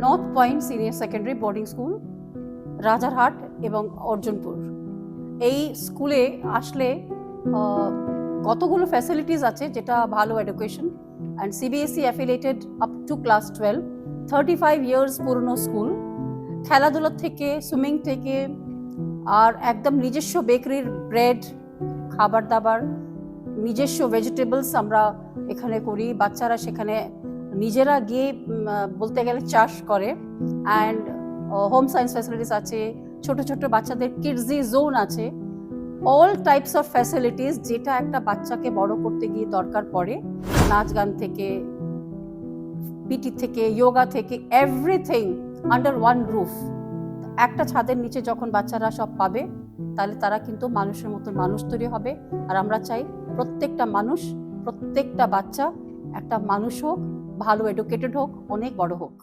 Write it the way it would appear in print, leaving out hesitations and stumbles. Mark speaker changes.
Speaker 1: North point senior secondary boarding school, Rajarhat এবং অর্জুনপুর। এই স্কুলে আসলে কতগুলো ফ্যাসিলিটিস আছে, যেটা ভালো education and CBSE affiliated up to class 12, 35 years পুরনো স্কুল। খেলাধুলা থেকে, সুইমিং থেকে, আর একদম নিজস্ব বেকারির ব্রেড, খাবার দাবার, নিজস্ব ভেজিটেবলস আমরা এখানে করি। বাচ্চারা সেখানে নিজেরা গিয়ে বলতে গেলে চাষ করে। অ্যান্ড হোম সায়েন্স ফ্যাসিলিটিস আছে, ছোট ছোট বাচ্চাদের কিডজি জোন আছে, অল টাইপস অফ ফ্যাসিলিটিস যেটা একটা বাচ্চাকে বড় করতে গিয়ে দরকার পড়ে। নাচ গান থেকে, পিটি থেকে, যোগা থেকে, এভরিথিং আন্ডার ওয়ান রুফ। একটা ছাদের নিচে যখন বাচ্চারা সব পাবে, তাহলে তারা কিন্তু মানুষের মতো মানুষ তৈরি হবে। আর আমরা চাই প্রত্যেকটা মানুষ, প্রত্যেকটা বাচ্চা একটা মানুষ হোক, ভালো এডুকেটেড হোক, অনেক বড় হোক।